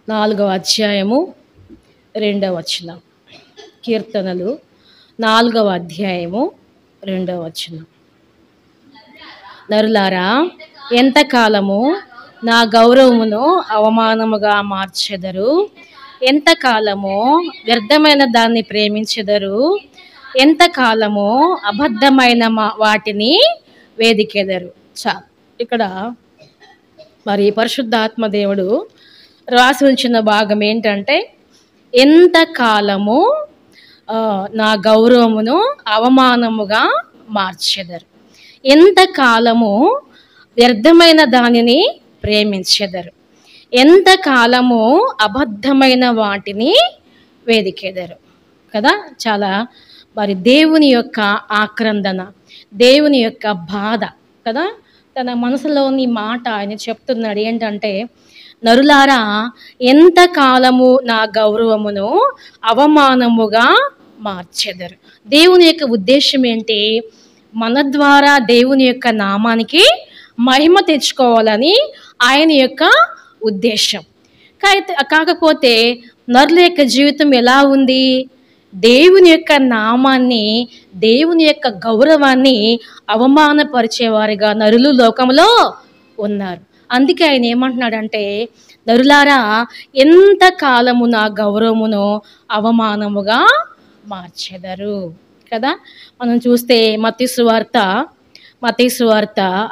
4వ అధ్యాయము 2వ వచనం. కీర్తనలు 4వ అధ్యాయము 2వ వచనం. నరులారా, ఎంతకాలము నా గౌరవమును అవమానముగా మార్చెదరు? ఎంతకాలము వ్యర్థమైన దాన్ని ప్రేమించెదరు? ఎంతకాలము అబద్ధమైన వాటిని వేదికెదరు? ఇక్కడ మరి పరిశుద్ధాత్మ దేవుడు రాసి ఉంచిన భాగం ఏంటంటే, ఎంతకాలము నా గౌరవమును అవమానముగా మార్చెదరు, ఎంతకాలము వ్యర్థమైన దానిని ప్రేమించెదరు, ఎంతకాలము అబద్ధమైన వాటిని వేదికెదరు కదా. చాలా మరి దేవుని యొక్క ఆక్రందన, దేవుని యొక్క బాధ కదా. తన మనసులోని మాట ఆయన చెప్తున్నాడు ఏంటంటే, నరులారా, ఎంతకాలము నా గౌరవమును అవమానముగా మార్చెదరు. దేవుని యొక్క ఉద్దేశం ఏంటి? మన ద్వారా దేవుని యొక్క నామానికి మహిమ తెచ్చుకోవాలని ఆయన యొక్క ఉద్దేశం. కాకపోతే నరుల యొక్క జీవితం ఎలా ఉంది? దేవుని యొక్క నామాన్ని, దేవుని యొక్క గౌరవాన్ని అవమానపరిచేవారిగా నరులు లోకంలో ఉన్నారు. అందుకే ఆయన ఏమంటున్నాడంటే, నరులారా, ఎంతకాలము నా గౌరవమును అవమానముగా మార్చెదరు కదా. మనం చూస్తే మత్తయి సువార్త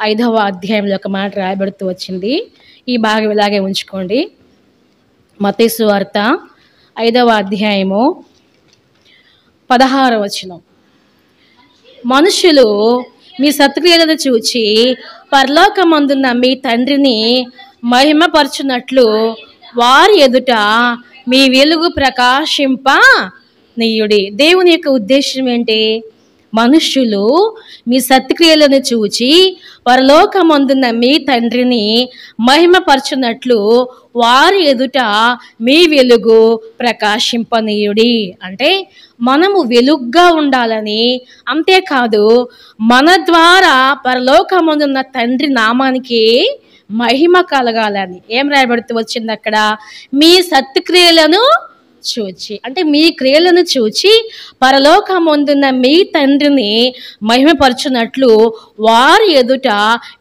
5వ అధ్యాయంలో ఒక మాట రాయబడుతూ వచ్చింది. ఈ భాగం ఇలాగే ఉంచుకోండి. మత్తయి సువార్త 5వ అధ్యాయము 16వ వచనం. మనుషులు మీ సత్క్రియలను చూచి పరలోకమందున్న మీ తండ్రిని మహిమపరచునట్లు వారి ఎదుట మీ వెలుగు ప్రకాశింపనీయుడి. దేవుని యొక్క ఉద్దేశం ఏంటి? మనుష్యులు మీ సత్క్రియలను చూచి పరలోకమందున్న మీ తండ్రిని మహిమపరచునట్లు వారి ఎదుట మీ వెలుగు ప్రకాశింపనీయుడి. అంటే మనము వెలుగ్గా ఉండాలని, అంతేకాదు మన ద్వారా పరలోకమందున్న తండ్రి నామానికి మహిమ కలగాలని. ఏం రాయబడుతూ వచ్చింది అక్కడ? మీ సత్క్రియలను చూచి, అంటే మీ క్రియలను చూచి పరలోకమందున్న మీ తండ్రిని మహిమపరచునట్లు వారి ఎదుట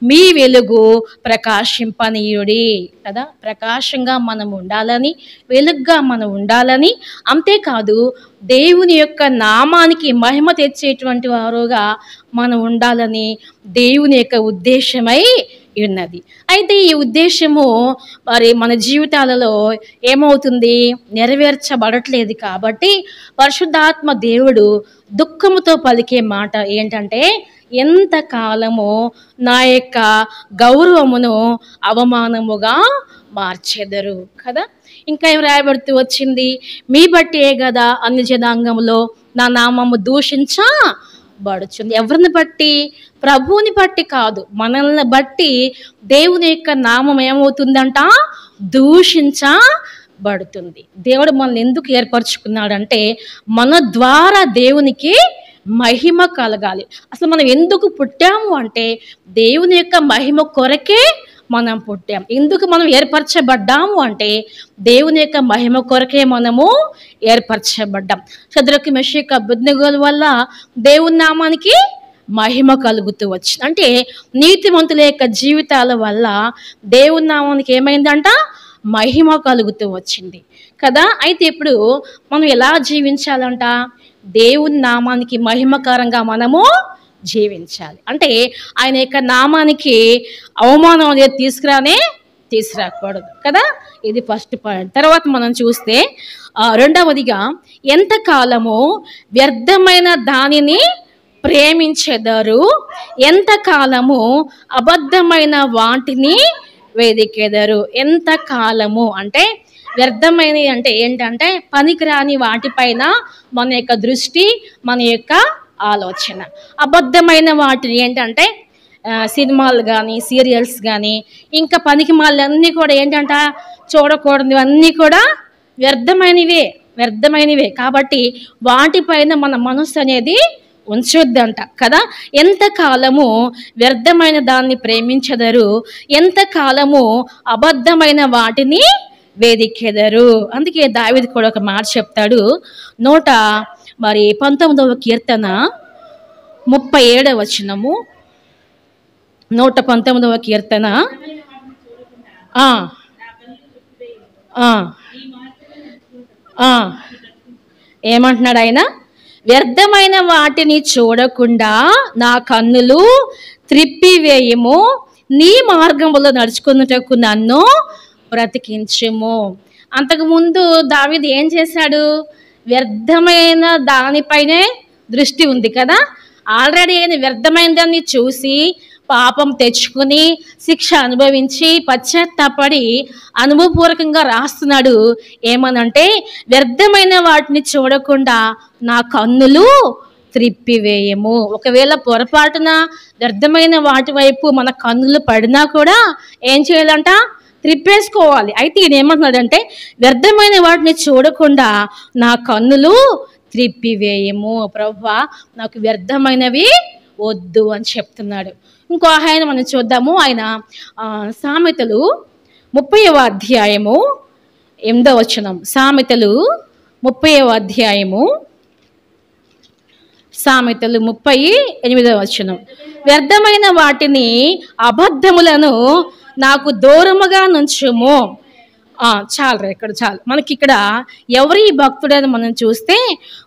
మీ వెలుగు ప్రకాశింపనీయుడి కదా. ప్రకాశంగా మనం ఉండాలని, వెలుగ్గా మనం ఉండాలని, అంతేకాదు దేవుని యొక్క నామానికి మహిమ తెచ్చేటువంటి వారుగా మనం ఉండాలని దేవుని యొక్క ఉద్దేశమై ఉన్నది. అయితే ఈ ఉద్దేశము మరి మన జీవితాలలో ఏమవుతుంది? నెరవేర్చబడట్లేదు. కాబట్టి పరిశుద్ధాత్మ దేవుడు దుఃఖముతో పలికే మాట ఏంటంటే, ఎంతకాలము నా యొక్క గౌరవమును అవమానముగా మార్చెదరు కదా. ఇంకా ఏం రాయబడుతూ వచ్చింది? మీ బట్టే కదా అన్ని జనాంగంలో నా నామము దూషించబడుచుంది. ఎవరిని బట్టి? ప్రభువుని బట్టి కాదు, మనల్ని బట్టి దేవుని యొక్క నామం ఏమవుతుందంట? దూషించబడుతుంది. దేవుడు మనల్ని ఎందుకు ఏర్పరచుకున్నాడంటే, మన ద్వారా దేవునికి మహిమ కలగాలి. అసలు మనం ఎందుకు పుట్టాము అంటే, దేవుని యొక్క మహిమ కొరకే మనం పుట్టాం. ఎందుకు మనం ఏర్పరచబడ్డాము అంటే, దేవుని యొక్క మహిమ కొరకే మనము ఏర్పరచబడ్డాం. షద్రకు మెషక్ అబేద్నెగోల వల్ల దేవుని నామానికి మహిమ కలుగుతూ వచ్చింది. అంటే నీతిమంతుల యొక్క జీవితాల వల్ల దేవుని నామానికి ఏమైందంట? మహిమ కలుగుతూ వచ్చింది కదా. అయితే ఇప్పుడు మనం ఎలా జీవించాలంట? దేవుని నామానికి మహిమకరంగా మనము జీవించాలి. అంటే ఆయన యొక్క నామానికి అవమానం అనేది తీసుకురాకూడదు కదా. ఇది ఫస్ట్ పాయింట్. తర్వాత మనం చూస్తే రెండవదిగా, ఎంతకాలము వ్యర్థమైన దానిని ప్రేమించెదరు, ఎంతకాలము అబద్ధమైన వాటిని వేదికెదరు. ఎంతకాలము అంటే వ్యర్థమైనవి అంటే ఏంటంటే పనికిరాని వాటిపైన మన యొక్క దృష్టి, మన యొక్క ఆలోచన. అబద్ధమైన వాటిని ఏంటంటే సినిమాలు కానీ, సీరియల్స్ కానీ, ఇంకా పనికి మాలన్నీ కూడా ఏంటంట చూడకూడదు, అన్నీ కూడా వ్యర్థమైనవే. కాబట్టి వాటిపైన మన మనసు అనేది ఉంచొద్దంట కదా. ఎంతకాలము వ్యర్థమైన దాన్ని ప్రేమించెదరు, ఎంతకాలము అబద్ధమైన వాటిని వెదికెదరు. అందుకే దావీదు కూడా ఒక మాట చెప్తాడు. 119వ కీర్తన 37వ వచనము. 119వ కీర్తన ఆ ఆ ఆ ఏమంటున్నాడు ఆయన? వ్యర్థమైన వాటిని చూడకుండా నా కన్నులు త్రిప్పివేయము, నీ మార్గములో నడుచుకున్నటకు నన్ను బ్రతికించుము. అంతకుముందు దావీదు ఏం చేశాడు? వ్యర్థమైన దానిపైనే దృష్టి ఉంది కదా. ఆల్రెడీ ఆయన వ్యర్థమైన దాన్ని చూసి పాపం తెచ్చుకుని శిక్ష అనుభవించి పశ్చాత్తాపడి అనుభవపూర్వకంగా రాస్తున్నాడు. ఏమనంటే, వ్యర్థమైన వాటిని చూడకుండా నా కన్నులు త్రిప్పివేయము. ఒకవేళ పొరపాటున వ్యర్థమైన వాటి వైపు మన కన్నులు పడినా కూడా ఏం చేయాలంట? త్రిప్పేసుకోవాలి. అయితే ఈయన ఏమంటున్నాడంటే, వ్యర్థమైన వాటిని చూడకుండా నా కన్నులు త్రిప్పివేయము. ప్రభువా, నాకు వ్యర్థమైనవి వద్దు అని చెప్తున్నాడు. ఇంకో ఆయన మనం చూద్దాము. ఆయన సామెతలు 30వ అధ్యాయము 8వ వచనం. సామెతలు 30వ అధ్యాయము, సామెతలు 38వ వచనం. వ్యర్థమైన వాటిని అబద్ధములను నాకు దూరముగా నుంచుము. చాలు ఇక్కడ చాలు. మనకి ఇక్కడ ఎవరి భక్తుడని మనం చూస్తే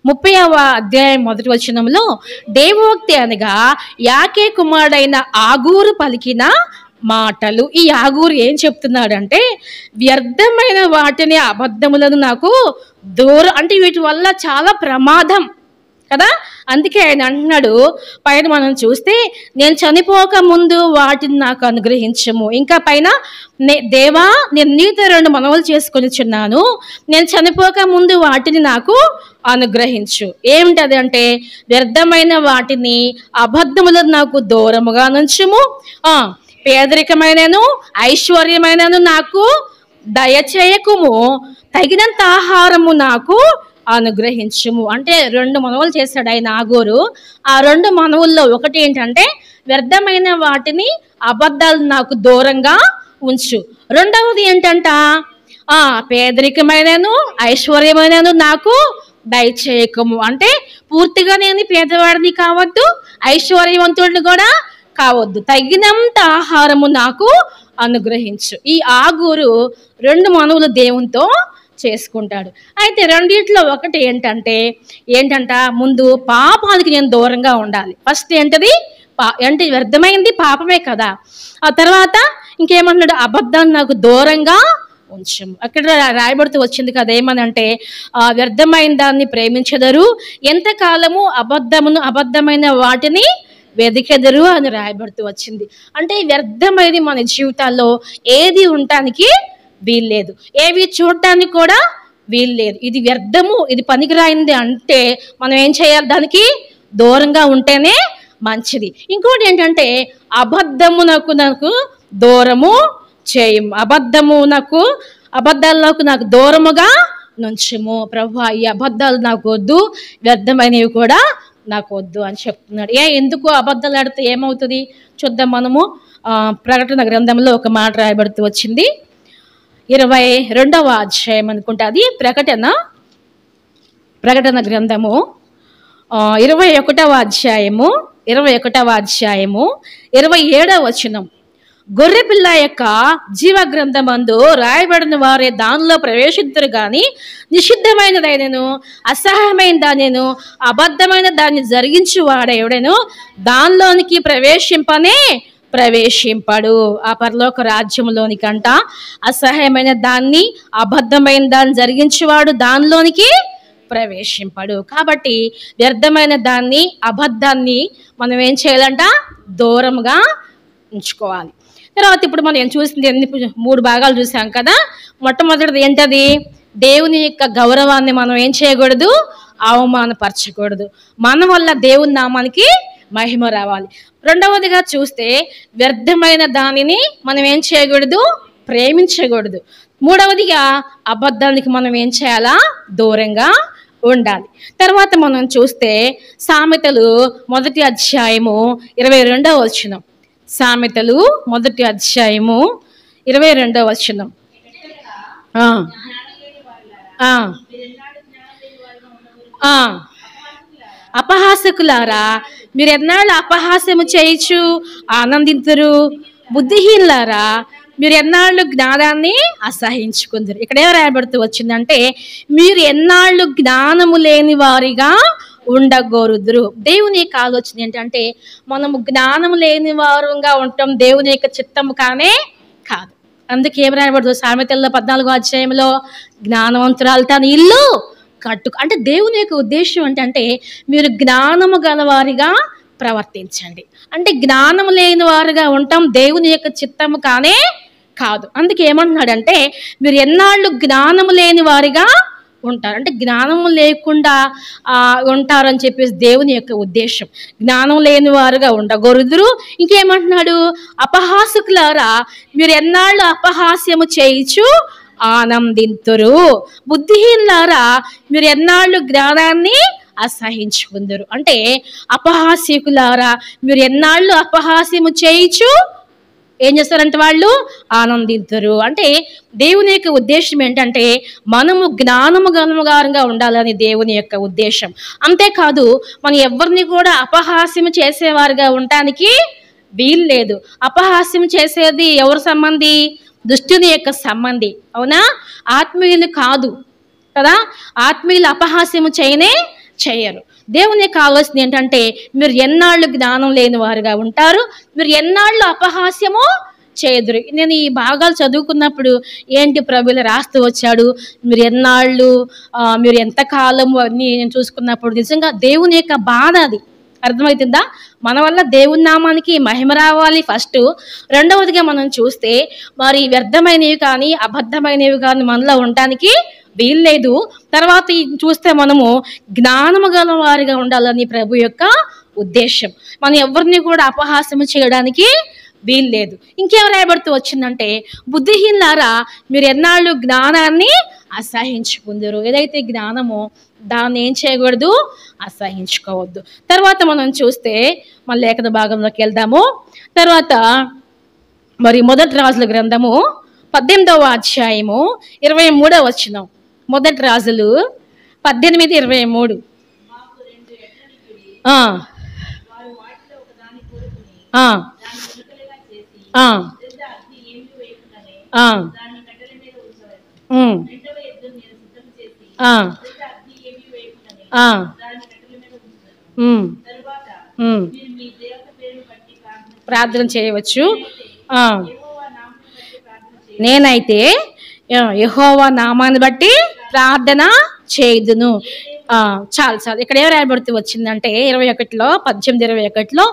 30వ అధ్యాయం 1వ వచనంలో దేవోక్తి అనగా యాకే కుమారుడైన ఆగూరు పలికిన మాటలు. ఈ ఆగూరు ఏం చెప్తున్నాడంటే, వ్యర్థమైన వాటిని అబద్ధములను నాకు దూరం, అంటే వీటి వల్ల చాలా ప్రమాదం కదా. అందుకే ఆయన అంటున్నాడు పైన మనం చూస్తే, నేను చనిపోక ముందు వాటిని నాకు అనుగ్రహించము. ఇంకా పైన, దేవా నేను నీతో 2 మనవులు చేసుకొనిచున్నాను, నేను చనిపోక ముందు వాటిని నాకు అనుగ్రహించు. ఏమిటది అంటే, వ్యర్థమైన వాటిని అబద్ధములను నాకు దూరముగా నుంచుము, పేదరికమైనను ఐశ్వర్యమైనను నాకు దయచేయకుము, తగినంత ఆహారము నాకు అనుగ్రహించుము. అంటే 2 మనవులు చేశాడు ఆయన ఆగోరు. ఆ 2 మనవుల్లో ఒకటి ఏంటంటే, వ్యర్థమైన వాటిని అబద్ధాలు నాకు దూరంగా ఉంచు. రెండవది ఏంటంట, పేదరికమైనను ఐశ్వర్యమైనను నాకు దయచేయకము. అంటే పూర్తిగా నేను పేదవాడిని కావద్దు, ఐశ్వర్యవంతుడిని కూడా కావద్దు, తగినంత ఆహారము నాకు అనుగ్రహించు. ఈ ఆగూరు 2 మనవులు దేవునితో చేసుకుంటాడు. అయితే రెండిట్లో ఒకటి ఏంటంట, ముందు పాపానికి నేను దూరంగా ఉండాలి. ఫస్ట్ ఏంటది? అంటే వ్యర్థమైంది పాపమే కదా. ఆ తర్వాత ఇంకేమన్నాడు? అబద్ధాన్ని నాకు దూరంగా ఉంచము. అక్కడ రాయబడుతూ వచ్చింది కదా, ఏమనంటే, వ్యర్థమైన దాన్ని ప్రేమించెదరు, ఎంతకాలము అబద్ధమైన వాటిని వెదికెదరు అని రాయబడుతూ వచ్చింది. అంటే వ్యర్థమైనది మన జీవితాల్లో ఏది ఉండటానికి వీల్లేదు, ఏవి చూడటానికి కూడా వీల్లేదు. ఇది వ్యర్థము, ఇది పనికిరాయింది అంటే మనం ఏం చేయాలి? దానికి దూరంగా ఉంటేనే మంచిది. ఇంకోటి ఏంటంటే, అబద్ధమునకు నాకు దూరము చేయము, అబద్ధాలకు నాకు దూరముగా నుంచుము. ప్రభువా, ఈ అబద్ధాలు నాకు వద్దు, వ్యర్థమైనవి కూడా నాకు వద్దు అని చెప్తున్నాడు. ఎందుకు అబద్ధాలు ఆడితే ఏమవుతుంది చూద్దాం మనము. ప్రకటన గ్రంథంలో ఒక మాట రాయబడుతూ వచ్చింది. 22వ అధ్యాయం అనుకుంటా అది. ప్రకటన గ్రంథము 21వ అధ్యాయము 27వ వచనం. గొర్రెపిల్ల యొక్క జీవ గ్రంథమందు రాయబడిన వారే దానిలో ప్రవేశించరు గాని, నిషిద్ధమైనదైనను అసహ్యమైన దానిను అబద్ధమైన దాన్ని జరిగించు వాడెవడను దానిలోనికి ప్రవేశింపడు. ఆ పరలోక రాజ్యంలోనికంట అసహ్యమైన దాన్ని అబద్ధమైన దాన్ని జరిగించేవాడు దానిలోనికి ప్రవేశింపడు. కాబట్టి వ్యర్థమైన దాన్ని అబద్ధాన్ని మనం ఏం చేయాలంట? దూరంగా ఉంచుకోవాలి. తర్వాత ఇప్పుడు మనం చూసింది 3 భాగాలు చూసాం కదా. మొట్టమొదటిది ఏంటది? దేవుని యొక్క గౌరవాన్ని మనం ఏం చేయకూడదు? అవమానపరచకూడదు. మన వల్ల దేవుని నామానికి మహిమ రావాలి. రెండవదిగా చూస్తే, వ్యర్థమైన దానిని మనం ఏం చేయకూడదు? ప్రేమించకూడదు. మూడవదిగా అబద్ధానికి మనం ఏం చేయాలా? దూరంగా ఉండాలి. తర్వాత మనం చూస్తే సామెతలు 1వ అధ్యాయము 22వ వచనం. సామెతలు 1వ అధ్యాయము 22వ వచనం. ఆ, ఆ, ఆ. అపహాసకులారా, మీరు ఎన్నాళ్ళు అపహాస్యము చేయొచ్చు ఆనందింతురు. బుద్ధిహీనులారా, మీరు ఎన్నాళ్ళు జ్ఞానాన్ని అసహించుకుందరు. ఇక్కడ ఏం రాయబడుతూ వచ్చిందంటే, మీరు ఎన్నాళ్ళు జ్ఞానము లేని వారిగా ఉండగోరుదురు. దేవుని యొక్క ఆలోచన ఏంటంటే, మనము జ్ఞానం లేని వారుగా ఉండటం దేవుని యొక్క చిత్తము కానే కాదు. అందుకే ఏం రాయబడదు సామెతల్లో 14వ అధ్యాయంలో, జ్ఞానవంతురాలు తన ఇల్లు కట్టుకు. అంటే దేవుని యొక్క ఉద్దేశం ఏంటంటే, మీరు జ్ఞానము గలవారిగా ప్రవర్తించండి. అంటే జ్ఞానం లేని వారుగా ఉండటం దేవుని యొక్క చిత్తము కానే కాదు. అందుకే ఏమంటున్నాడంటే, మీరు ఎన్నాళ్ళు జ్ఞానము లేని వారిగా ఉంటారు. అంటే జ్ఞానము లేకుండా ఉంటారని చెప్పేసి దేవుని యొక్క ఉద్దేశం. జ్ఞానం లేని వారుగా ఉండగొరుదురు. ఇంకేమంటున్నాడు, అపహాసకులారా, మీరు ఎన్నాళ్ళు అపహాస్యము చేయించు ఆనందింతురు. బుద్ధిహీనులారా, మీరు ఎన్నాళ్ళు జ్ఞానాన్ని అసహించుకుందరు. అంటే అపహాస్యకులారా, మీరు ఎన్నాళ్ళు అపహాస్యము చేయించు ఏం చేస్తారంటే వాళ్ళు ఆనందించరు. అంటే దేవుని యొక్క ఉద్దేశం ఏంటంటే, మనము జ్ఞానము గనుగారంగా ఉండాలని దేవుని యొక్క ఉద్దేశం. అంతేకాదు, మనం ఎవరిని కూడా అపహాస్యం చేసేవారుగా ఉండటానికి వీలు లేదు. అపహాస్యం చేసేది ఎవరి సంబంధి? దుష్టుని యొక్క సంబంధి. అవునా? ఆత్మీయులు కాదు కదా. ఆత్మీయులు అపహాస్యము చేయరు. దేవుని యొక్క ఆలోచన ఏంటంటే, మీరు ఎన్నాళ్ళు జ్ఞానం లేని వారుగా ఉంటారు, మీరు ఎన్నాళ్ళు అపహాస్యము చేయదురు. నేను ఈ భాగాలు చదువుకున్నప్పుడు ఏంటి ప్రభువులు రాస్తూ వచ్చాడు, మీరు ఎన్నాళ్ళు, మీరు ఎంతకాలము అన్నీ నేను చూసుకున్నప్పుడు నిజంగా దేవుని యొక్క బాధ అది అర్థమవుతుందా. మన వల్ల దేవుని నామానికి మహిమ రావాలి ఫస్ట్. రెండవదిగా మనం చూస్తే, మరి వ్యర్థమైనవి కానీ అబద్ధమైనవి కానీ మనలో ఉండటానికి వీల్లేదు. తర్వాత చూస్తే మనము జ్ఞానము గల వారిగా ఉండాలని ప్రభు యొక్క ఉద్దేశం. మనం ఎవరిని కూడా అపహాస్యం చేయడానికి వీల్లేదు. ఇంకేం రాయబడుతూ వచ్చిందంటే, బుద్ధిహీనులారా, మీరు ఎన్నాళ్ళు జ్ఞానాన్ని అసహించుకుందరు. ఏదైతే జ్ఞానమో దాన్ని ఏం చేయకూడదు, అసహించుకోవద్దు. తర్వాత మనం చూస్తే మన లేఖన భాగంలోకి వెళ్దాము. తర్వాత మరి మొదటి రాజుల గ్రంథము 18వ అధ్యాయము 23వ వచనం. మొదటి రాజులు 18:23. ప్రార్థన చేయవచ్చు. నేనైతే యెహోవా నామాన్ని బట్టి ప్రార్థన చేయుదును. చాలు. ఇక్కడ ఏం రాయబడుతూ వచ్చిందంటే 21లో 18:21లో,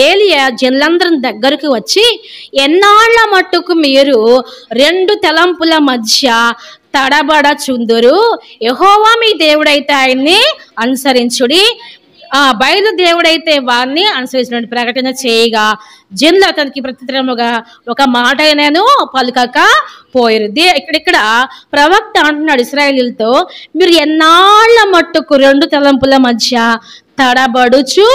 ఏలియా జనులందరి దగ్గరకు వచ్చి, ఎన్నాళ్ళ మట్టుకు మీరు 2 తలంపుల మధ్య తడబడచుందురు? యెహోవా మీ దేవుడైతే ఆయన్ని అనుసరించుడి, బయలు దేవుడైతే వారిని అనుసరించినట్టు ప్రకటన చేయగా, జనులు అతనికి ప్రత్యుత్తరముగా ఒక మాట అయినను పలుకక పోయారు. ఇక్కడ ప్రవక్త అంటున్నాడు ఇశ్రాయేలీయులతో, మీరు ఎన్నాళ్ళ మట్టుకు 2 తలంపుల మధ్య తడబడుచు